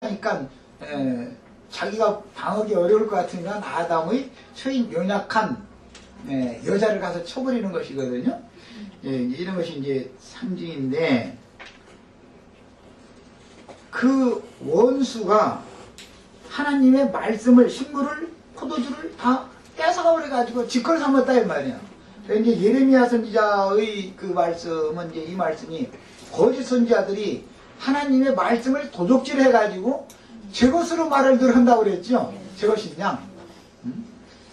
그러니까 자기가 방어하기 어려울 것 같으면 아담의 처인 연약한 여자를 가서 쳐버리는 것이거든요. 이런 것이 이제 상징인데, 그 원수가 하나님의 말씀을, 식물을, 포도주를 다 뺏어가 버려가지고 지컬 삼았다 이 말이야. 이제 예레미야 선지자의 그 말씀은, 이제 이 말씀이 거짓 선지자들이 하나님의 말씀을 도둑질 해가지고 제 것으로 말을 늘 한다고 그랬죠. 제 것이냐.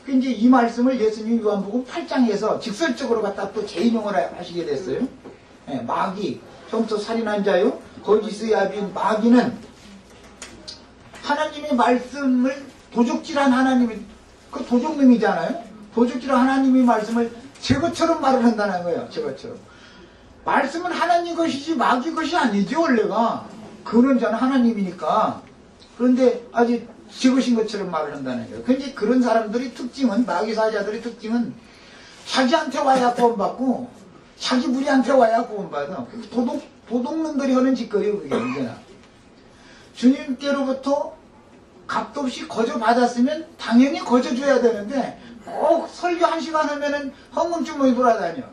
그 이제 이 말씀을 예수님이 요한복음 8장에서 직설적으로 갖다 또 재인용을 하시게 됐어요. 마귀, 점토 살인한 자요, 거짓의 아비인 마귀는 하나님의 말씀을 도둑질한 하나님이, 그 도둑놈이잖아요. 도둑질한 하나님의 말씀을 제 것처럼 말을 한다는 거예요. 제 것처럼. 말씀은 하나님 것이지 마귀 것이 아니죠, 원래가. 근원자는 하나님이니까. 그런데 아직 제 것인 것처럼 말을 한다는 거예요. 근데 그런 사람들의 특징은, 마귀 사자들의 특징은 자기한테 와야 구원받고 자기 무리한테 와야 구원받아. 도둑놈들이 하는 짓거리요, 그게 언제나. 주님께로부터 값도 없이 거저 받았으면 당연히 거저 줘야 되는데 꼭 설교 1시간 하면은 헌금주머니 돌아다녀.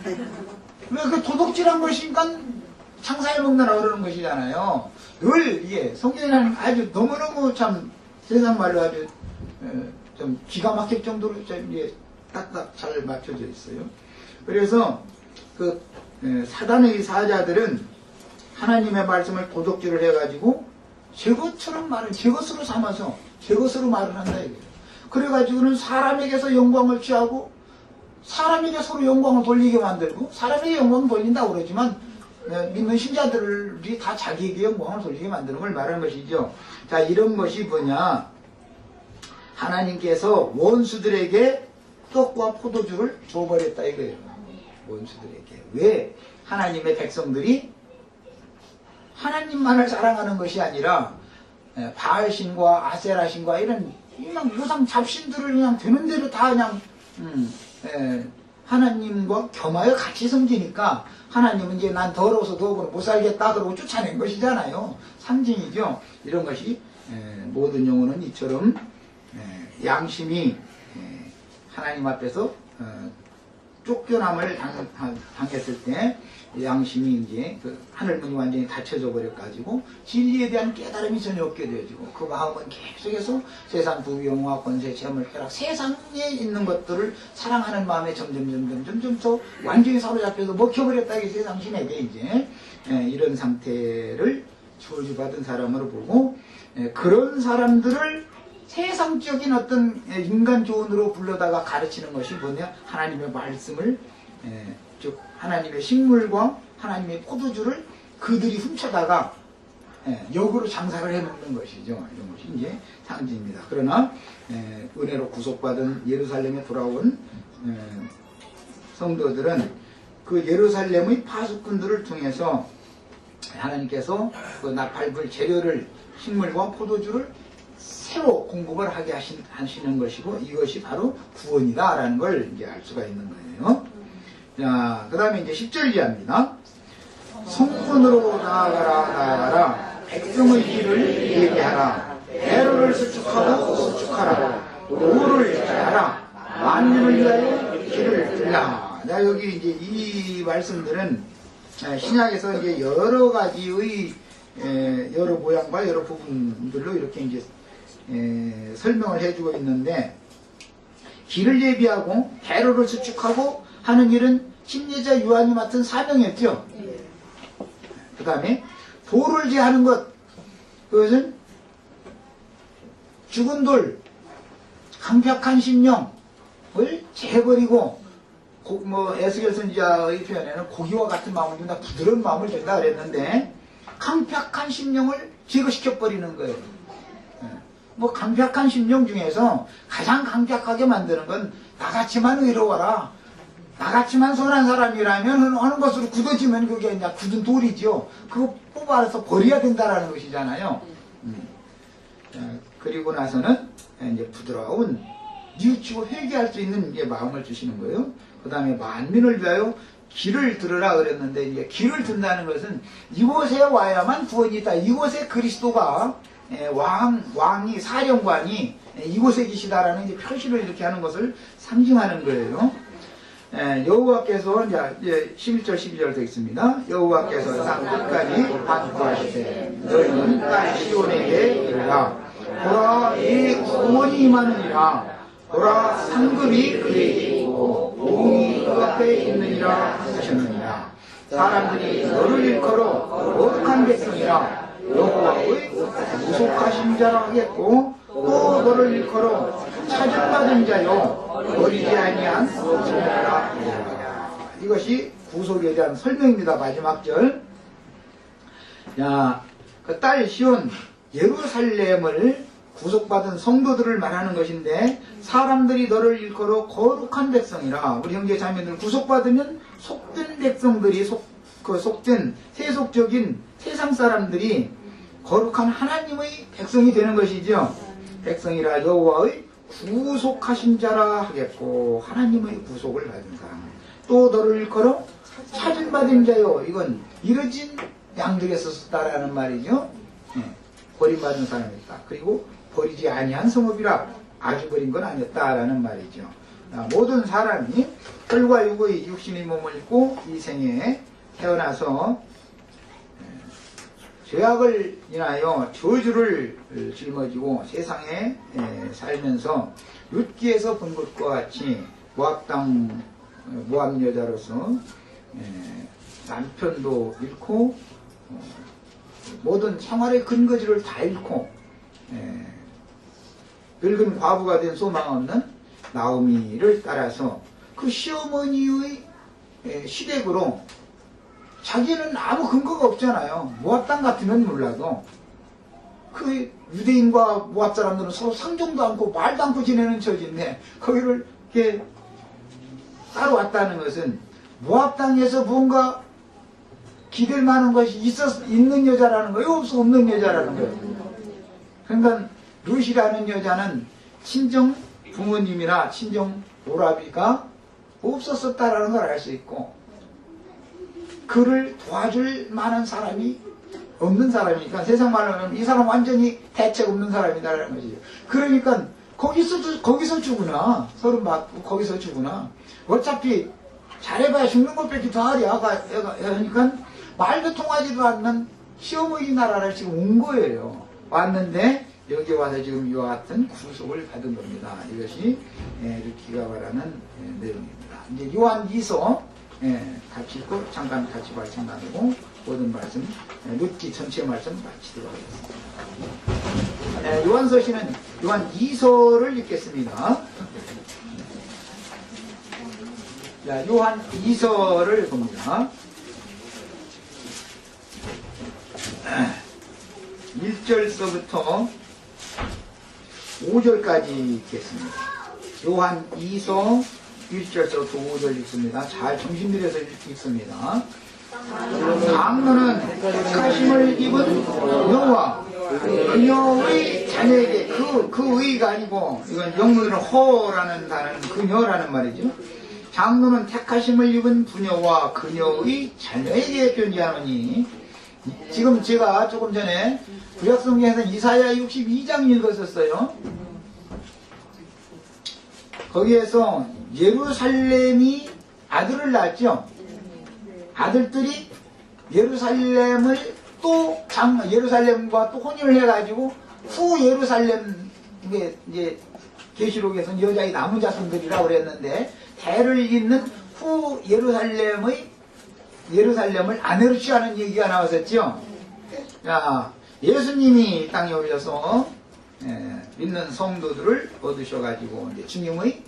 왜 그 도둑질한 것이니까 장사해 먹느라 그러는 것이잖아요. 늘 이게 성경에는 아주 너무너무 참 세상 말로 아주 좀 기가 막힐 정도로 좀 이게 딱딱 잘 맞춰져 있어요. 그래서 그 사단의 사자들은 하나님의 말씀을 도둑질을 해가지고 제 것처럼 말을, 제 것으로 삼아서 제 것으로 말을 한다 이거예요. 그래가지고는 사람에게서 영광을 취하고 사람에게 서로 영광을 돌리게 만들고, 사람에게 영광을 돌린다고 그러지만 믿는 신자들이 다 자기에게 영광을 돌리게 만드는 걸 말하는 것이죠. 자, 이런 것이 뭐냐, 하나님께서 원수들에게 떡과 포도주를 줘버렸다 이거예요. 원수들에게. 왜? 하나님의 백성들이 하나님만을 사랑하는 것이 아니라 바알신과 아세라신과 이런 그냥 우상 잡신들을 그냥 되는 대로 다 그냥 하나님과 겸하여 같이 섬기니까 하나님은 이제 난 더러워서 더욱은 못 살겠다 그러고 쫓아낸 것이잖아요. 상징이죠. 이런 것이 모든 영혼은 이처럼 양심이 하나님 앞에서 쫓겨남을 당했을 때 양심이 이제 그 하늘문이 완전히 닫혀져 버려가지고 진리에 대한 깨달음이 전혀 없게 되어지고, 그 마음은 계속해서 세상 부귀영화 권세 재물 쾌락 세상에 있는 것들을 사랑하는 마음에 점점 더 완전히 사로잡혀서 먹혀버렸다 이 세상 신에게 이제 이런 상태를 저주받은 사람으로 보고, 그런 사람들을 세상적인 어떤 인간 조언으로 불러다가 가르치는 것이 뭐냐, 하나님의 말씀을 즉 하나님의 식물과 하나님의 포도주를 그들이 훔쳐다가 역으로 장사를 해먹는 것이죠. 이런 것이 이제 상징입니다. 그러나 은혜로 구속받은 예루살렘에 돌아온 성도들은 그 예루살렘의 파수꾼들을 통해서 하나님께서 그 밟을 재료를, 식물과 포도주를 새로 공급을 하게 하시는 것이고, 이것이 바로 구원이다라는 걸 이제 알 수가 있는 거예요. 자, 그 다음에 이제 10절 이하입니다. 성문으로 나아가라. 백성의 길을 예비하라. 대로를 수축하라. 도를 제하라. 만민을 위하여 길을 들라. 자, 여기 이제 이 말씀들은 신약에서 이제 여러 가지의 여러 모양과 여러 부분들로 이렇게 이제 설명을 해주고 있는데, 길을 예비하고 대로를 수축하고 하는 일은 침례자 요한이 맡은 사명이었죠. 그 다음에 돌을 제하는 것, 그것은 죽은 돌, 강팍한 심령을 제해버리고, 에스겔 선지자의 표현에는 고기와 같은 마음을 준다, 부드러운 마음을 준다 그랬는데, 강팍한 심령을 제거시켜버리는 거예요. 강팍한 심령 중에서 가장 강팍하게 만드는 건 나같이만 의로워라, 나같이만 선한 사람이라면 하는 것으로 굳어지면 그게 이제 굳은 돌이죠. 그거 뽑아서 버려야 된다라는 것이잖아요. 그리고 나서는 이제 부드러운 뉘우치고 회개할 수 있는 이제 마음을 주시는 거예요. 그 다음에 만민을 위하여 길을 들으라 그랬는데, 이제 길을 든다는 것은 이곳에 와야만 구원이 있다. 이곳에 그리스도가 왕이 사령관이 이곳에 계시다라는 이제 표시를 이렇게 하는 것을 상징하는 거예요. 여호와께서 이제 11절 12절 되겠습니다. 여호와께서 땅 끝까지 반포하시되 너희는 딸 시온에게 이르라. 보라 이 구원이 임하느니라. 보라 상급이 그에게 있고 공이 그 앞에 있느니라 하셨느니라. 사람들이 너를 일컬어 거룩한 백성이라 여호와의 구속하신 자라 하겠고 또 너를 일컬어 찾음받은 자요 버리지 아니한 성자라 하리라. 이것이 구속에 대한 설명입니다. 마지막 절. 그 딸 시온 예루살렘을 구속받은 성도들을 말하는 것인데 사람들이 너를 일컬어 거룩한 백성이라. 우리 형제 자매들 구속받으면 속된 백성들이 속된 세속적인 세상 사람들이 거룩한 하나님의 백성이 되는 것이죠. 백성이라 여호와의 구속하신 자라 하겠고 하나님의 구속을 받은 사람. 또 너를 일컬어 찾은받은 자요. 이건 이뤄진 양들에서 썼다라는 말이죠. 버림받은 사람이었다. 그리고 버리지 아니한 성읍이라. 아주 버린 건 아니었다라는 말이죠. 모든 사람이 혈과 육의 육신의 몸을 입고 이 생에 태어나서 죄악을 인하여 저주를 짊어지고 세상에 살면서 룻기에서 본 것과 같이 모압 여자로서 남편도 잃고 모든 생활의 근거지를 다 잃고 늙은 과부가 된 소망 없는 나오미를 따라서 그 시어머니의 시댁으로 자기는 아무 근거가 없잖아요. 모압 땅 같으면 몰라도 그 유대인과 모압 사람들은 서로 상종도 않고 말도 않고 지내는 처지인데 거기를 이렇게 따라왔다는 것은 모압 땅에서 뭔가 기댈 만한 것이 있는 여자라는 거예요? 없는 여자라는 거예요? 그러니까 룻이라는 여자는 친정 부모님이나 친정 오라비가 없었다라는 걸 알 수 있고 그를 도와줄 만한 사람이 없는 사람이니까 세상 말로 하면 이 사람 완전히 대책 없는 사람이다라는 것이죠. 그러니까 거기서 죽으나 서로 맞고 거기서 죽으나 어차피 잘해봐야 죽는 것밖에 더 하랴 그러니까 말도 통하지도 않는 시어머니 나라를 지금 온 거예요. 왔는데 여기 와서 지금 이와 같은 구속을 받은 겁니다. 이것이 룻기가 말하는 내용입니다. 이제 요한 2서 같이 읽고 잠깐 같이 말씀 나누고 모든 말씀 룻기 전체 말씀 마치도록 하겠습니다. 요한서시는 요한 2서를 읽겠습니다. 자, 요한 2서를 봅니다. 1절서부터 5절까지 읽겠습니다. 요한 2서 1절서부터 5절 읽습니다. 잘 정신 들여서 읽습니다. 장로는 택하심을 입은 여호와 그녀의 자녀에게 그 의가 아니고 이건 영문으로 허라는 단어는 그녀라는 말이죠. 장로는 택하심을 입은 부녀와 그녀의 자녀에게 변지하노니 지금 제가 조금 전에 구약성경에서 이사야 62장 읽었었어요. 거기에서 예루살렘이 아들을 낳았죠. 아들들이 예루살렘을 예루살렘과 또 혼인을 해가지고 후 예루살렘 이제 계시록에서는 여자의 남은 자손들이라고 그랬는데 대를 잇는 후 예루살렘을 아내로 취하는 얘기가 나왔었죠. 자, 예수님이 땅에 오셔서 믿는 성도들을 얻으셔가지고 이제 주님의